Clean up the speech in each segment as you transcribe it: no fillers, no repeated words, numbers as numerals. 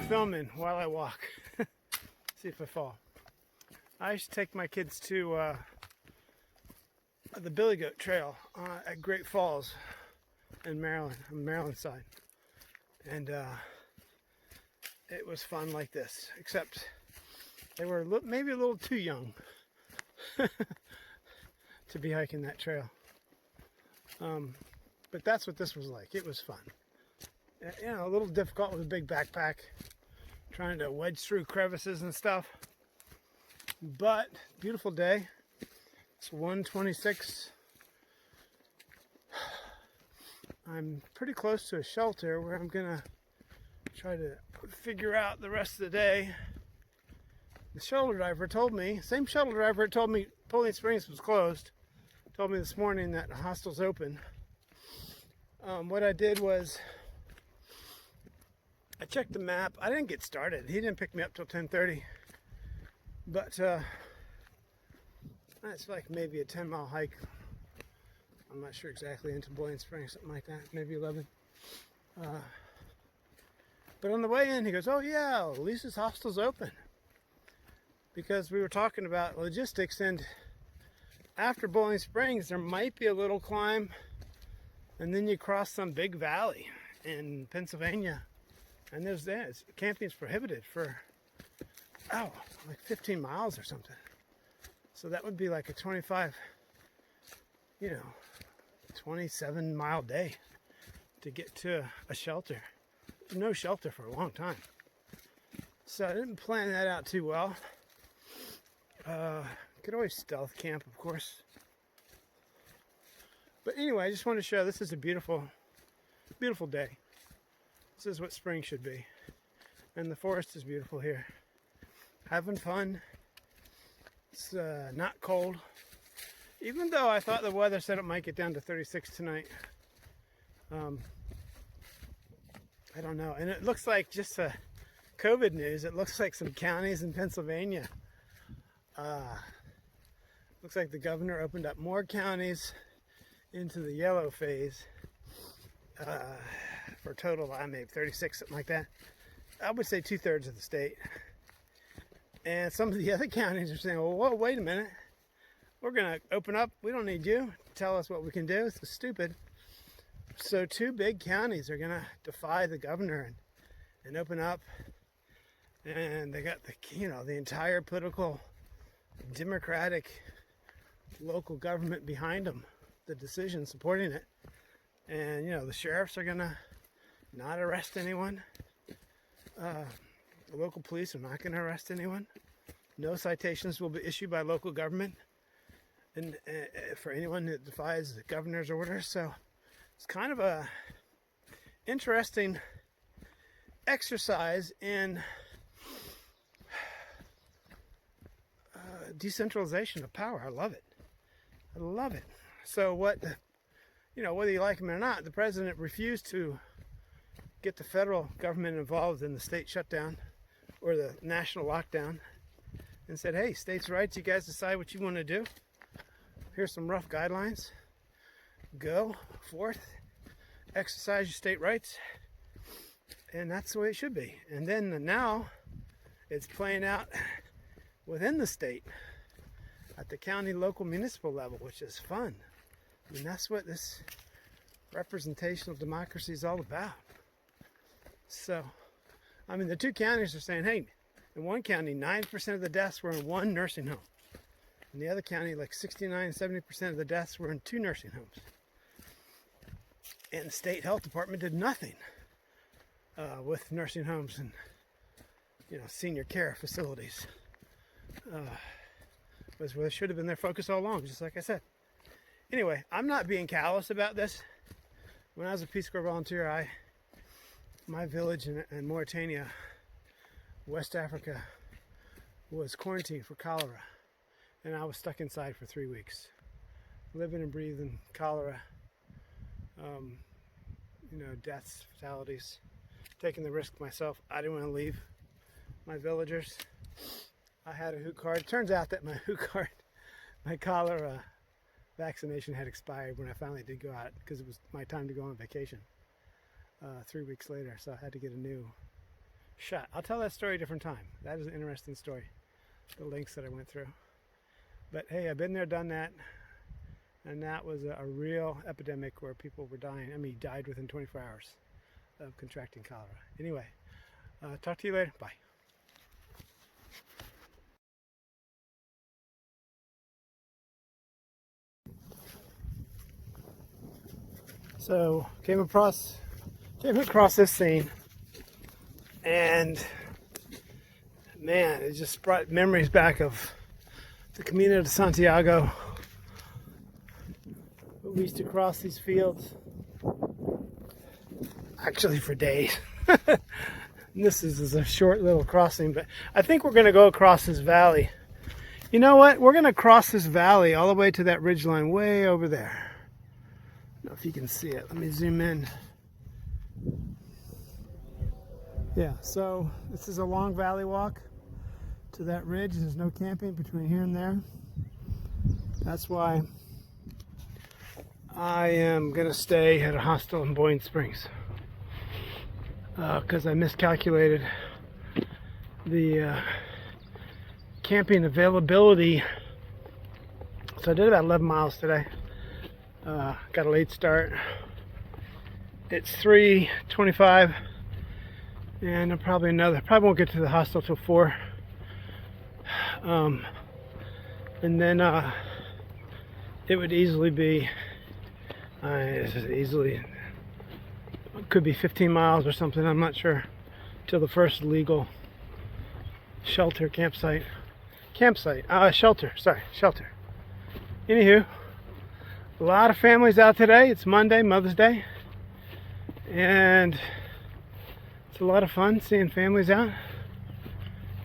filming while I walk. See if I fall. I used to take my kids to the Billy Goat Trail at Great Falls in Maryland, on the Maryland side. And it was fun like this, except they were maybe a little too young to be hiking that trail. But that's what this was like. It was fun. You know, a little difficult with a big backpack, trying to wedge through crevices and stuff. But beautiful day. It's 1:26. I'm pretty close to a shelter where I'm gonna try to figure out the rest of the day. The shuttle driver told me, same shuttle driver told me Poland Springs was closed, told me this morning that the hostel's open. What I did was I checked the map. I didn't get started. He didn't pick me up till 10:30. But it's like maybe a 10-mile hike. I'm not sure exactly, into Poland Springs, something like that, maybe 11. But on the way in, he goes, "Oh yeah, Lisa's hostel's open." Because we were talking about logistics, and after Bowling Springs, there might be a little climb, and then you cross some big valley in Pennsylvania, and camping's prohibited for, like 15 miles or something. So that would be like a 27-mile day to get to a shelter. No shelter for a long time. So I didn't plan that out too well. Could always stealth camp, of course. But anyway, I just want to show this is a beautiful, beautiful day. This is what spring should be. And the forest is beautiful here. Having fun. It's not cold. Even though I thought the weather said it might get down to 36 tonight. I don't know. And it looks like, just COVID news, it looks like some counties in Pennsylvania. Looks like the governor opened up more counties into the yellow phase. For a total, maybe 36, something like that. I would say 2/3 of the state. And some of the other counties are saying, well, whoa, wait a minute. We're going to open up. We don't need you to tell us what we can do. It's stupid. So 2 big counties are going to defy the governor and open up. And they got the entire political, Democratic local government behind them. The decision supporting it. And, the sheriffs are going to not arrest anyone. The local police are not going to arrest anyone. No citations will be issued by local government and for anyone that defies the governor's orders. So it's kind of a interesting exercise in decentralization of power. I love it. I love it. So whether you like him or not, the president refused to get the federal government involved in the state shutdown or the national lockdown, and said, hey, states' rights, you guys decide what you want to do. Here's some rough guidelines. Go forth, exercise your state rights, and that's the way it should be. And then now it's playing out within the state at the county, local, municipal level, which is fun. I mean, that's what this representational democracy is all about. So, the 2 counties are saying, hey, in one county, 9% of the deaths were in one nursing home. In the other county, like 69-70% of the deaths were in 2 nursing homes. And the state health department did nothing with nursing homes and, senior care facilities. Was where they should have been their focus all along, just like I said. Anyway, I'm not being callous about this. When I was a Peace Corps volunteer, my village in Mauritania, West Africa, was quarantined for cholera, and I was stuck inside for 3 weeks, living and breathing cholera, deaths, fatalities, taking the risk myself. I didn't want to leave my villagers. I had a WHO card. Turns out that my cholera vaccination had expired when I finally did go out, because it was my time to go on vacation 3 weeks later, so I had to get a new shot. I'll tell that story a different time. That is an interesting story, the links that I went through. But hey, I've been there, done that, and that was a real epidemic where people were dying. I mean, died within 24 hours of contracting cholera. Anyway, talk to you later. Bye. So came across this scene, and man, it just brought memories back of the Camino de Santiago. We used to cross these fields actually for days. This is a short little crossing, but I think we're going to go across this valley. You know what? We're going to cross this valley all the way to that ridgeline way over there. I don't know if you can see it. Let me zoom in. Yeah, so this is a long valley walk to that ridge. There's no camping between here and there. That's why I am going to stay at a hostel in Boyne Springs. Because I miscalculated the camping availability. So I did about 11 miles today. Got a late start. It's 3:25, and probably won't get to the hostel till 4. And then it would easily be could be 15 miles or something, I'm not sure, till the first legal shelter. Anywho, a lot of families out today. It's Monday, Mother's Day, and it's a lot of fun seeing families out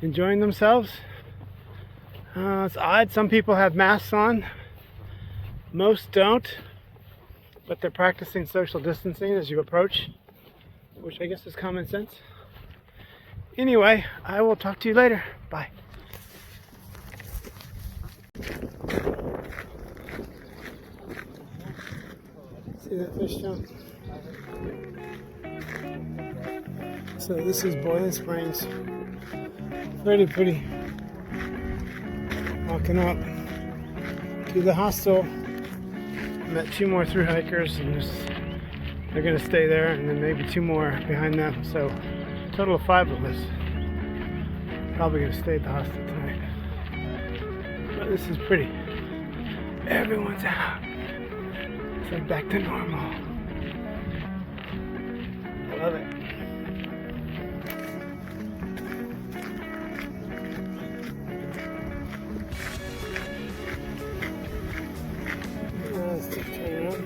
enjoying themselves. It's odd, some people have masks on, most don't, but they're practicing social distancing as you approach, which I guess is common sense. Anyway, I will talk to you later. Bye. See that fish jump? So this is Boiling Springs. Pretty. Walking up to the hostel. Met 2 more thru hikers, and they're going to stay there, and then maybe 2 more behind them. So a total of 5 of us. Probably going to stay at the hostel tonight. But this is pretty. Everyone's out. It's like back to normal. I love it. Let's just turn around.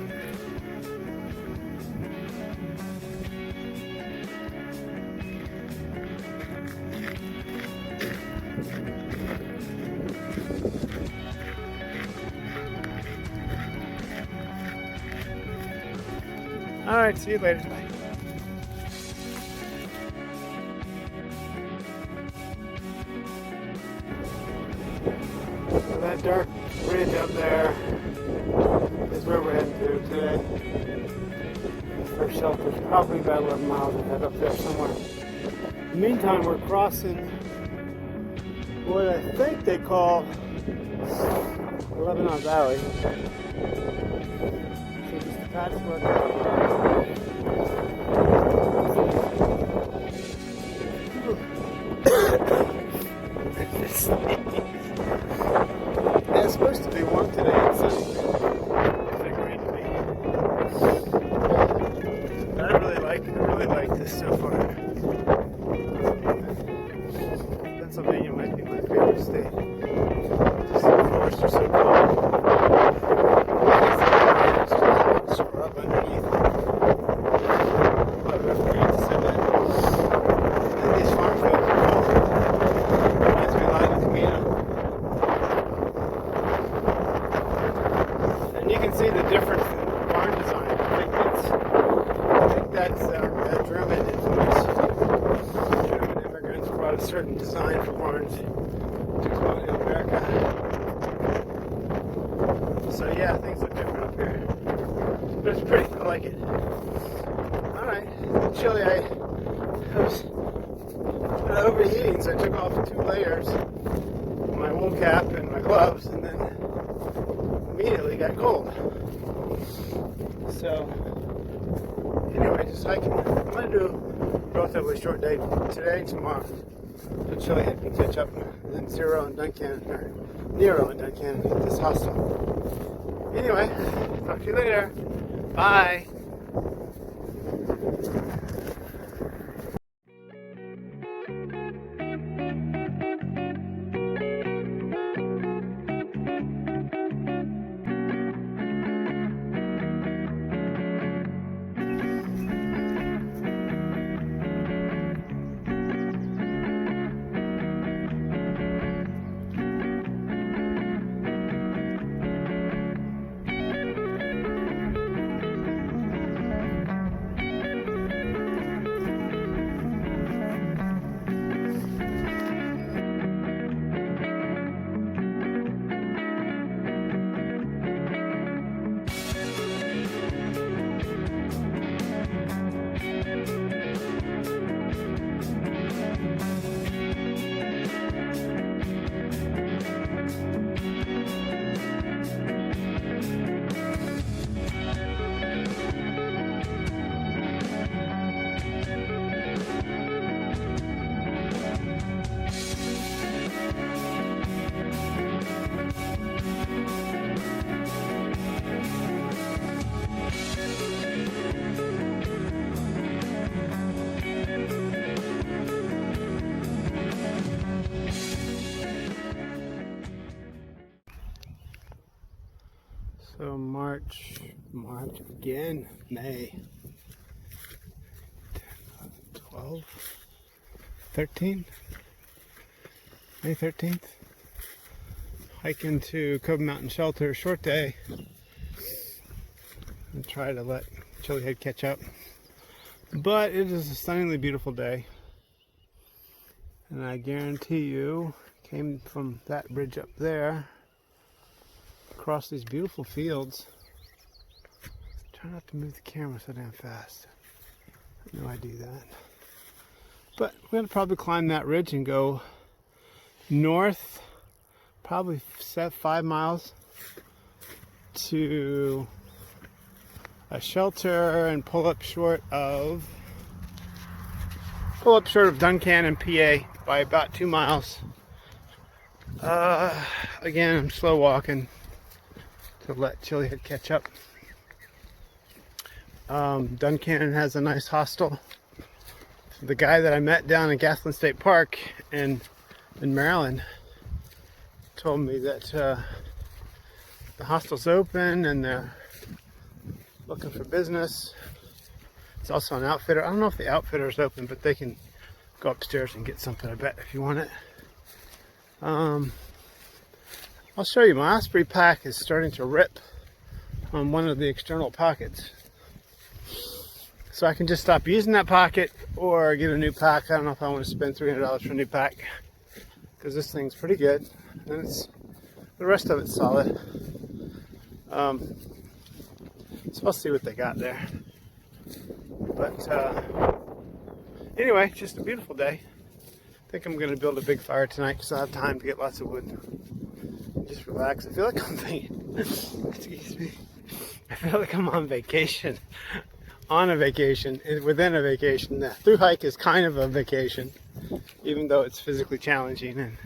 All right, see you later. Bye. So that dark ridge up there is where we're heading to today. The first shelter's probably about 11 miles ahead up there somewhere. In the meantime, we're crossing what I think they call Lebanon Valley. So just a patchwork. It's supposed to be warm today and sunny. It's like rain to me. I really like this so far. Pennsylvania might be my favorite state. Just the forests are so cool. It's just scrub underneath. What a great to say that. And these farm fields are cool. Reminds me a lot of the Camino. And you can see the difference in the barn design. I think that's German influence. German immigrants brought a certain design for barns to colonial America. So yeah, things look different up here. But it's pretty, I like it. Alright, chilly. I was of overheating, so I took off 2 layers, my wool cap and my gloves, and then immediately got cold. So anyway, just hiking. I'm going to do a relatively short day today and tomorrow. So Chilihead can catch up, and then Nero and Duncannon at this hostel. Anyway, talk to you later. Bye. So March again, May 12, 13, May 13th. Hiking to Cove Mountain Shelter, short day, and try to let Chilihead catch up. But it is a stunningly beautiful day, and I guarantee you, came from that bridge up there, across these beautiful fields. Try not to move the camera so damn fast. I know I do that. But we're gonna probably climb that ridge and go north, probably 5 miles to a shelter and pull up short of Duncannon, PA by about 2 miles. Again, I'm slow walking to let Chilihead catch up. Duncannon has a nice hostel. The guy that I met down in Gathland State Park in Maryland told me that the hostel's open and they're looking for business. It's also an outfitter. I don't know if the outfitter's open, but they can go upstairs and get something, I bet, if you want it. I'll show you. My Osprey pack is starting to rip on one of the external pockets. So I can just stop using that pocket or get a new pack. I don't know if I want to spend $300 for a new pack, because this thing's pretty good. And the rest of it's solid. So I'll see what they got there. But anyway, just a beautiful day. I think I'm going to build a big fire tonight because I have time to get lots of wood. Just relax. I feel like I'm excuse me. I feel like I'm on vacation. On a vacation, within a vacation. The thru hike is kind of a vacation, even though it's physically challenging and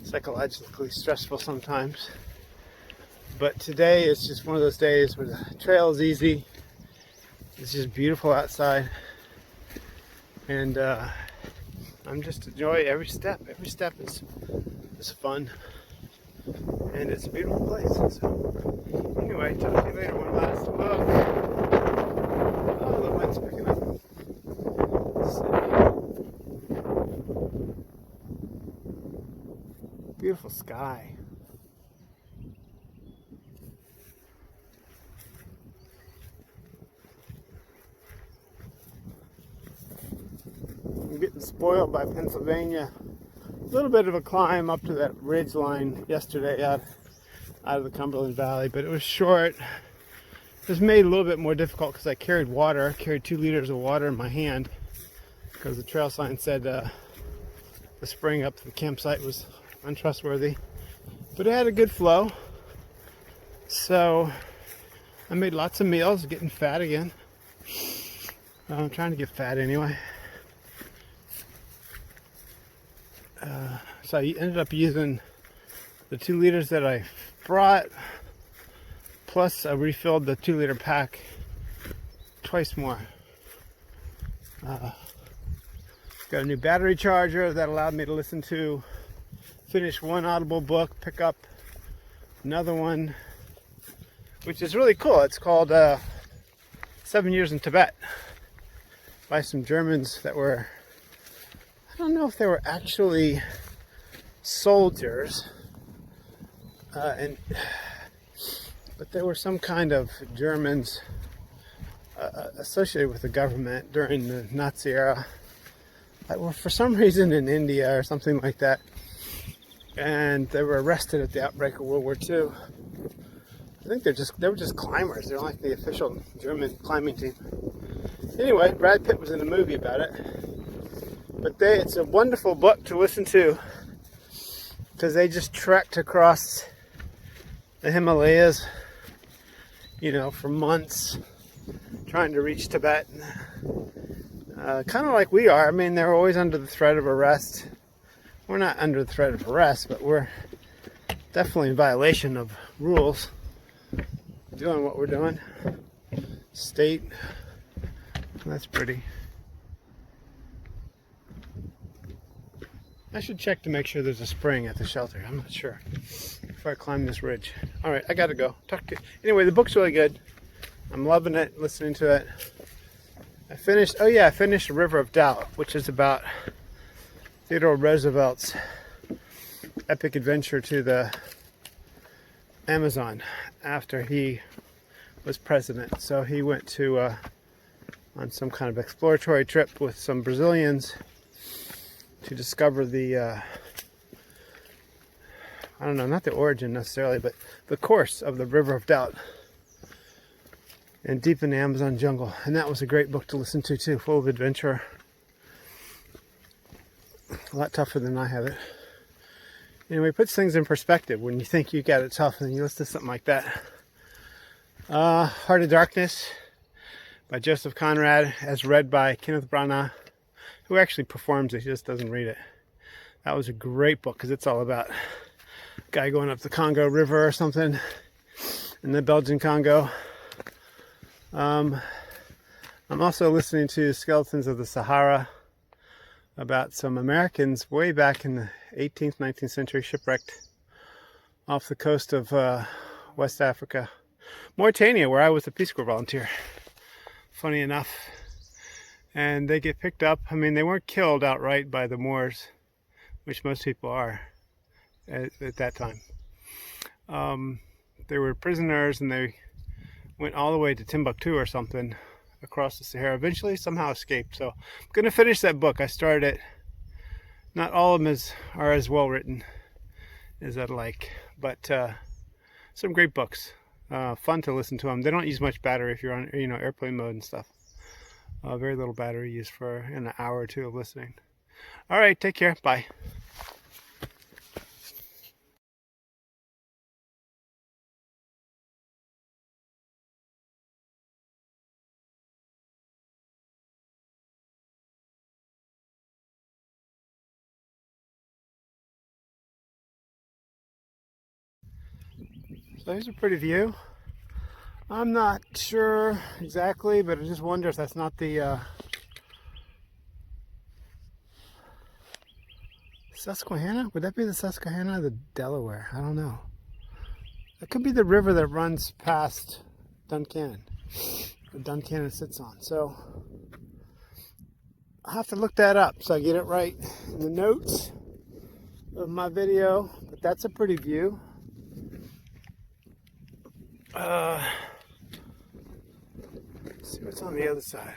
psychologically stressful sometimes. But today is just one of those days where the trail is easy. It's just beautiful outside, and I'm just enjoy every step. Every step is fun, and it's a beautiful place. So anyway, talk to you later. One last look. Oh, the wind's picking up. Beautiful sky. I'm getting spoiled by Pennsylvania. A little bit of a climb up to that ridge line yesterday out of the Cumberland Valley, but it was short. It was made a little bit more difficult because I carried water. I carried 2 liters of water in my hand because the trail sign said the spring up to the campsite was untrustworthy, but it had a good flow. So I made lots of meals, getting fat again. I'm trying to get fat anyway. So I ended up using the 2 liters that I brought, plus I refilled the 2 liter pack twice more. Got a new battery charger that allowed me to finish one Audible book, pick up another one, which is really cool. It's called 7 Years in Tibet, by some Germans that were, I don't know if they were actually soldiers, but they were some kind of Germans associated with the government during the Nazi era. That were for some reason in India or something like that, and they were arrested at the outbreak of World War II. I think they were just climbers. They're like the official German climbing team. Anyway, Brad Pitt was in a movie about it. But it's a wonderful book to listen to, because they just trekked across the Himalayas, for months, trying to reach Tibet. Kind of like we are. I mean, they're always under the threat of arrest. We're not under the threat of arrest, but we're definitely in violation of rules, doing what we're doing. State. That's pretty. I should check to make sure there's a spring at the shelter. I'm not sure before I climb this ridge. All right, I gotta go. Talk to you. Anyway, the book's really good. I'm loving it, listening to it. I finished The River of Doubt, which is about Theodore Roosevelt's epic adventure to the Amazon after he was president. So he went to on some kind of exploratory trip with some Brazilians to discover the I don't know, not the origin necessarily, but the course of the River of Doubt, and deep in the Amazon jungle. And that was a great book to listen to too, full of adventure. A lot tougher than I have it. Anyway, it puts things in perspective when you think you got it tough and you listen to something like that. Heart of Darkness by Joseph Conrad, as read by Kenneth Branagh, who actually performs it, he just doesn't read it. That was a great book, because it's all about a guy going up the Congo River or something in the Belgian Congo. I'm also listening to Skeletons of the Sahara, about some Americans way back in the 18th, 19th century shipwrecked off the coast of West Africa. Mauritania, where I was a Peace Corps volunteer, funny enough. And they get picked up. I mean, they weren't killed outright by the Moors, which most people are at that time. They were prisoners, and they went all the way to Timbuktu or something across the Sahara. Eventually, somehow escaped. So I'm going to finish that book. I started it. Not all of them are as well written as I'd like, but some great books. Fun to listen to them. They don't use much battery if you're on, airplane mode and stuff. Very little battery used for an hour or two of listening. All right, take care. Bye. So here's a pretty view. I'm not sure exactly, but I just wonder if that's not the Susquehanna? Would that be the Susquehanna or the Delaware? I don't know. That could be the river that runs past Duncannon, that Duncannon sits on. So I'll have to look that up so I get it right in the notes of my video. But that's a pretty view. Let's see what's on the other side.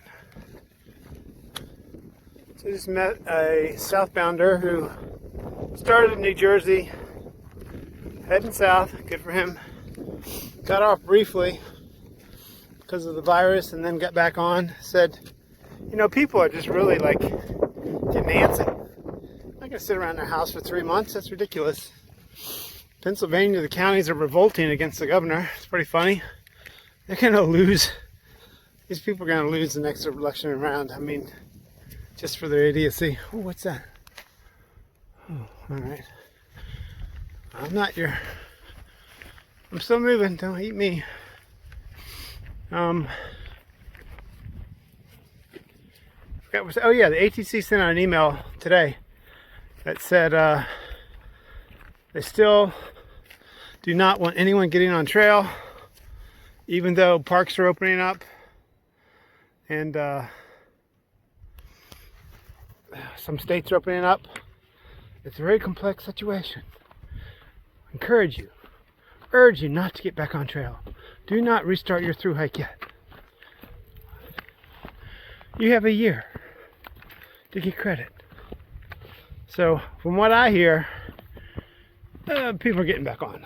So I just met a southbounder who started in New Jersey, heading south. Good for him. Got off briefly because of the virus, and then got back on. Said, people are just really like getting antsy. not going to sit around their house for 3 months. That's ridiculous. Pennsylvania, the counties are revolting against the governor. It's pretty funny. They're going to lose. These people are going to lose the next election round. I mean, just for their idiocy. Oh, what's that? Oh, all right. I'm still moving. Don't eat me. Oh yeah, the ATC sent out an email today that said they still do not want anyone getting on trail, even though parks are opening up and some states are opening up. It's a very complex situation. Urge you not to get back on trail. Do not restart your thru hike yet. You have a year to get credit. So, from what I hear, people are getting back on.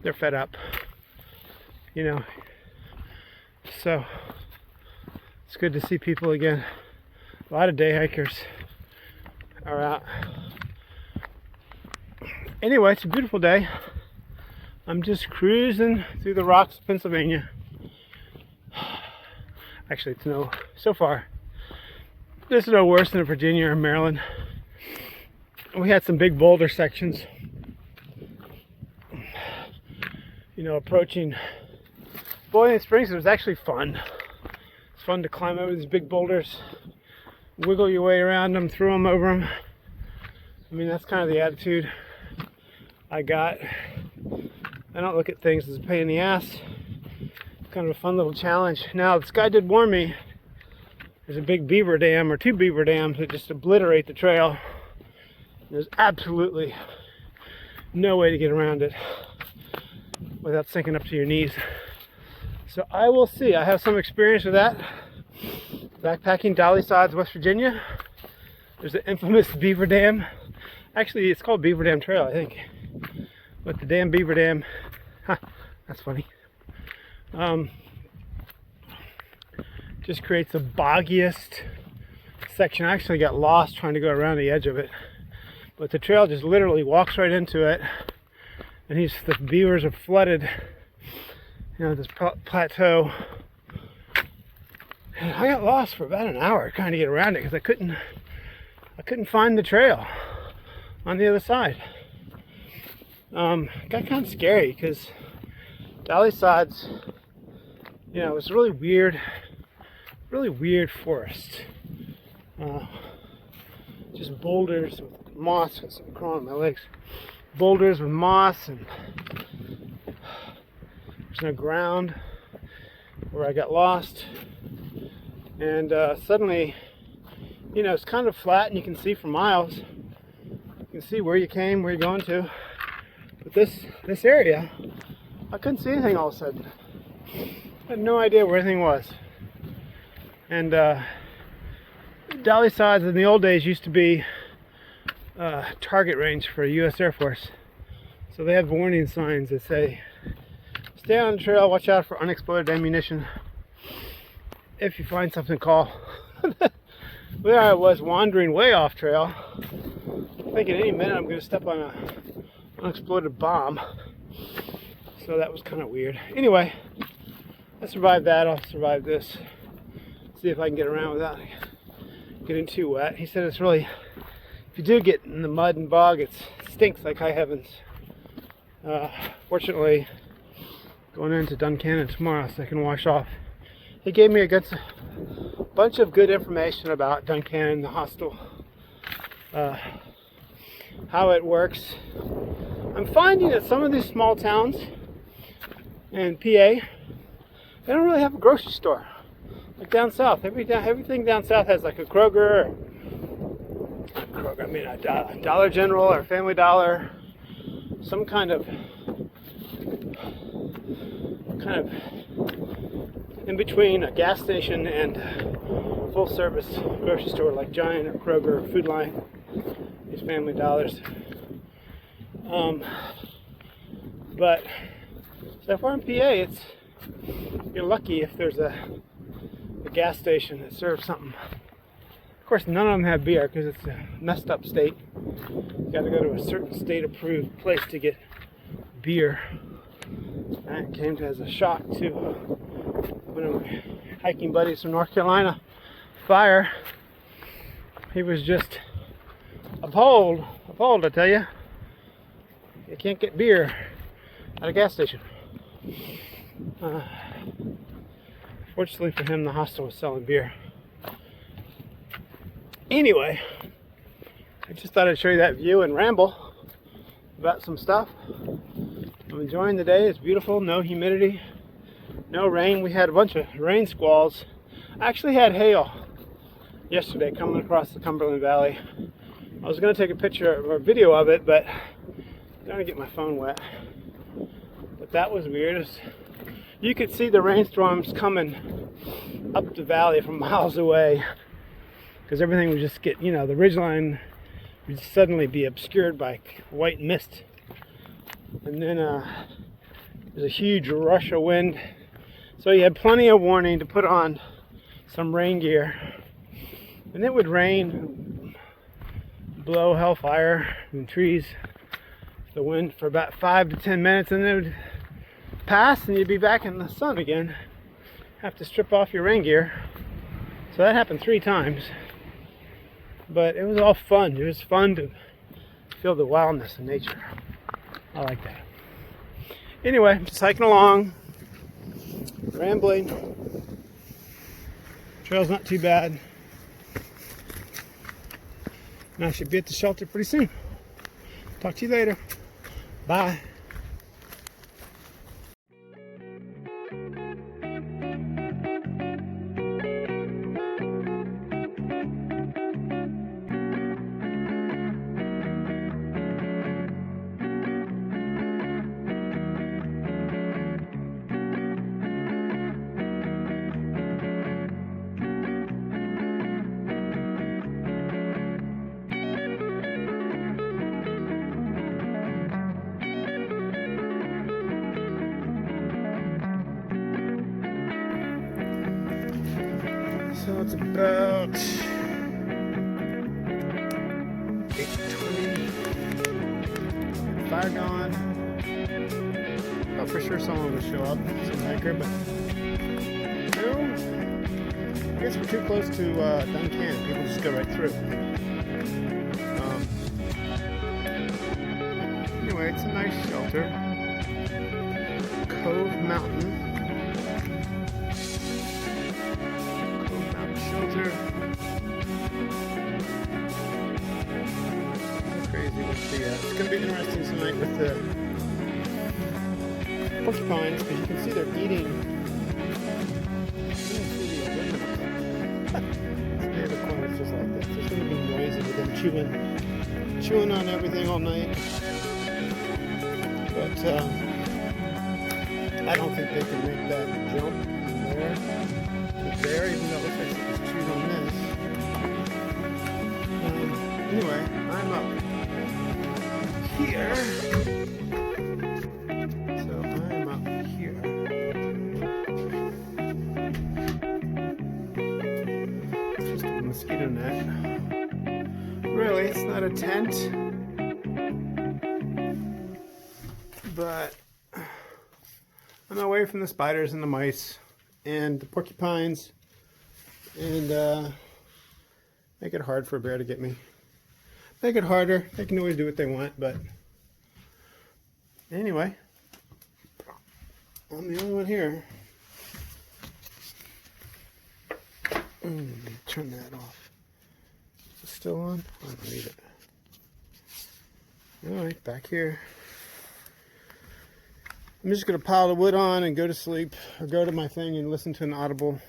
They're fed up, you know. So, it's good to see people again. A lot of day hikers are out. Anyway, it's a beautiful day. I'm just cruising through the rocks of Pennsylvania. Actually, it's so far. This is no worse than Virginia or Maryland. We had some big boulder sections. You know, approaching Boiling Springs. It was actually fun. It's fun to climb over these big boulders, wiggle your way around them, through them, over them. I mean, that's kind of the attitude I got. I don't look at things as a pain in the ass. It's kind of a fun little challenge. Now, this guy did warn me there's a big beaver dam, or 2 beaver dams, that just obliterate the trail. There's absolutely no way to get around it without sinking up to your knees. So I will see. I have some experience with that. Backpacking Dolly Sides, West Virginia. There's an infamous beaver dam. Actually, it's called Beaver Dam Trail, I think. But the damn beaver dam, that's funny. Just creates the boggiest section. I actually got lost trying to go around the edge of it. But the trail just literally walks right into it. And the beavers are flooded, you know, this plateau. And I got lost for about an hour trying to get around it because I couldn't find the trail on the other side. Got kind of scary because Dolly Sides, you know, it was really weird forest. Just boulders with moss. I'm crawling on my legs. Boulders with moss, and there's no ground where I got lost. And suddenly, you know, it's kind of flat and you can see for miles. You can see where you came, where you're going to. But this area, I couldn't see anything all of a sudden. I had no idea where anything was. And Dolly Sides in the old days used to be target range for U.S. Air Force. So they have warning signs that say, stay on the trail, watch out for unexploded ammunition. If you find something, call. There I was wandering way off trail, thinking any minute I'm going to step on an unexploded bomb. So that was kind of weird. Anyway, I survived that. I'll survive this. See if I can get around without getting too wet. He said it's really, if you do get in the mud and bog, it stinks like high heavens. Fortunately, going into Duncannon tomorrow so I can wash off. He gave me a bunch of good information about Duncannon, the hostel, how it works. I'm finding that some of these small towns in PA, they don't really have a grocery store. Like down south, everything down south has like a Kroger, a Dollar General or Family Dollar, some kind of in between a gas station and full service grocery store like Giant or Kroger or Food Line, these Family Dollars. But so far in PA, you're lucky if there's a gas station that serves something Of course, none of them have beer because it's a messed up state. You got to go to a certain state-approved place to get beer. And it came as a shock to one of my hiking buddies from North Carolina, Fire. He was just appalled, I tell you. You can't get beer at a gas station. Fortunately for him, the hostel was selling beer. Anyway, I just thought I'd show you that view and ramble about some stuff. I'm enjoying the day. It's beautiful. No humidity, no rain. We had a bunch of rain squalls. I actually had hail yesterday coming across the Cumberland Valley. I was going to take a picture or a video of it, but I'm going to get my phone wet. But that was weird. You could see the rainstorms coming up the valley from miles away, because everything would just get, the ridgeline would suddenly be obscured by white mist. And then there's a huge rush of wind. So you had plenty of warning to put on some rain gear. And it would rain, blow hellfire in trees, the wind for about 5 to 10 minutes, and then it would pass and you'd be back in the sun again. Have to strip off your rain gear. So that happened 3 times. But it was all fun. It was fun to feel the wildness of nature. I like that. Anyway, just hiking along, rambling. Trail's not too bad. And I should be at the shelter pretty soon. Talk to you later. Bye. So it's about 8:20. Fire gone. Thought for sure someone would show up, some hiker, but no. I guess we're too close to Duncannon. People just go right through. Anyway, it's a nice shelter. Cove Mountain. Shelter. Crazy with the. It's going to be interesting tonight with the porcupines, because you can see they're eating. The corners just like this. There's going to be noisy with them chewing on everything all night. But I don't think they can make that jump from there to there, even though it looks like it's chewed on this. Anyway, I'm up here. So I'm up here. It's just a mosquito net. Really, it's not a tent. But I'm away from the spiders and the mice and the porcupines, and make it hard for a bear to get me. Make it harder. They can always do what they want, but anyway, I'm the only one here. Turn that off. Is it still on? I don't need it. Alright, back here. I'm just going to pile the wood on and go to sleep, or go to my thing and listen to an audible.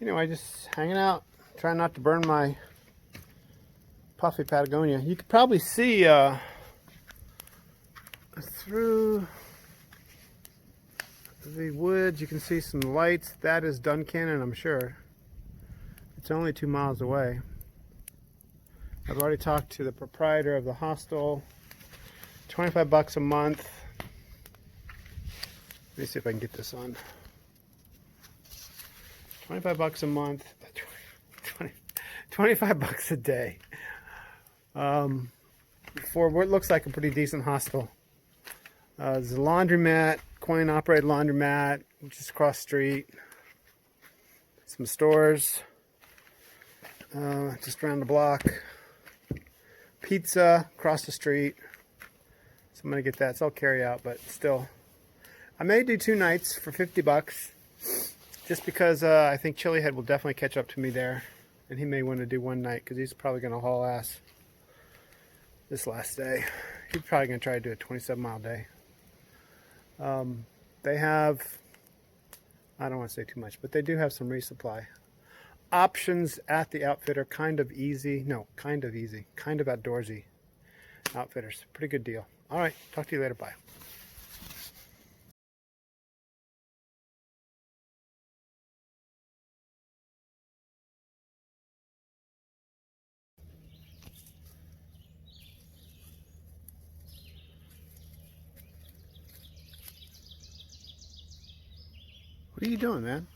Anyway, just hanging out, trying not to burn my puffy Patagonia. You could probably see through the woods, you can see some lights. That is Duncannon, I'm sure. It's only 2 miles away. I've already talked to the proprietor of the hostel. $25 a month. Let me see if I can get this on. $25 a month. $25 a day. For what looks like a pretty decent hostel. There's a laundromat, coin-operated laundromat, just across the street. Some stores, just around the block. Pizza across the street. So I'm gonna get that. It's all carry out, but still, I may do 2 nights for $50, just because I think Chilihead will definitely catch up to me there, and he may want to do 1 night because he's probably gonna haul ass this last day. He's probably gonna try to do a 27-mile day. They have, I don't want to say too much, but they do have some resupply options at the outfitter. Kind of easy, no, kind of easy, kind of outdoorsy outfitters. Pretty good deal. All right, talk to you later. Bye. What are you doing, man?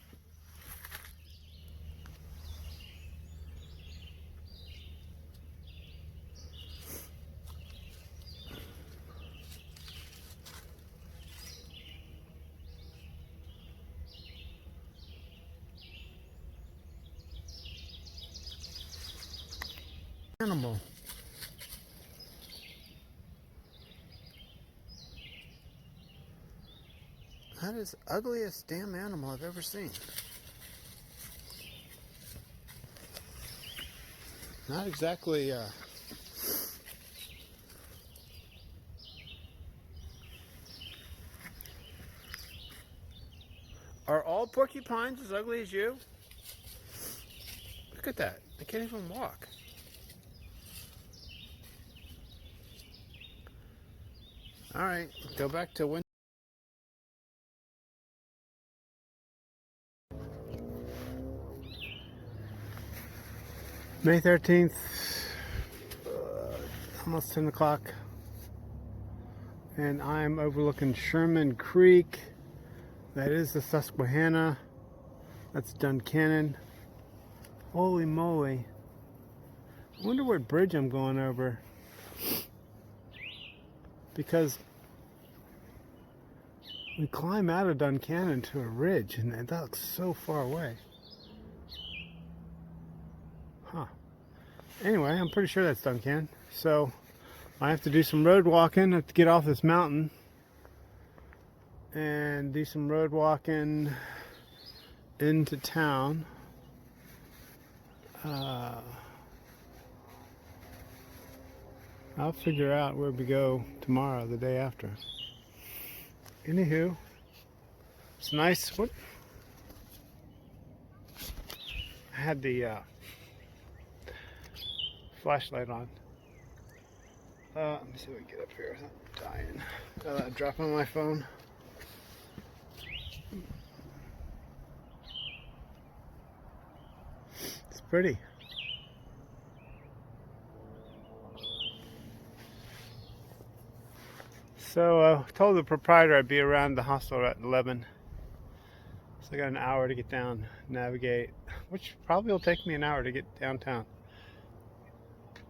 Animal. That is the ugliest damn animal I've ever seen. Not exactly Are all porcupines as ugly as you? Look at that. They can't even walk. All right, go back to when. May 13th, almost 10 o'clock, and I'm overlooking Sherman Creek. That is the Susquehanna. That's Duncannon. Holy moly. I wonder what bridge I'm going over. Because we climb out of Duncannon to a ridge, and that looks so far away. Huh. Anyway, I'm pretty sure that's Duncannon. So I have to do some road walking. I have to get off this mountain and do some road walking into town. I'll figure out where we go tomorrow, the day after. Anywho, it's nice. What? I had the flashlight on. Let me see if we can get up here without dying. Dropping my phone. It's pretty. So I told the proprietor I'd be around the hostel at 11. So I got an hour to get down, navigate, which probably will take me an hour to get downtown.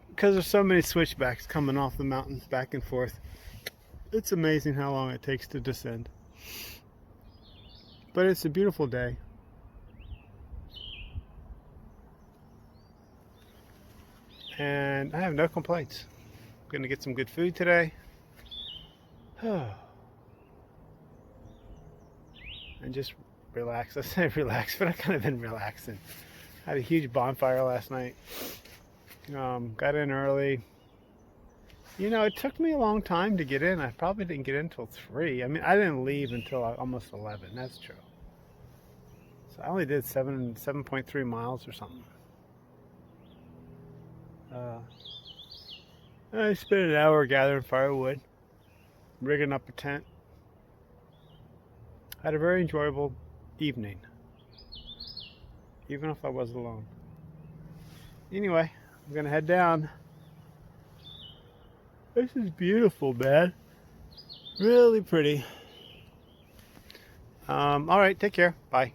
Because there's so many switchbacks coming off the mountains back and forth. It's amazing how long it takes to descend. But it's a beautiful day. And I have no complaints. I'm going to get some good food today. And just relax. I say relax, but I've kind of been relaxing. I had a huge bonfire last night. Got in early. You know, it took me a long time to get in. I probably didn't get in until 3. I mean, I didn't leave until almost 11. That's true. So I only did 7.3 miles or something. I spent an hour gathering firewood, rigging up a tent. Had a very enjoyable evening, even if I was alone. Anyway, I'm gonna head down. This is beautiful, man. Really pretty. All right, take care. Bye.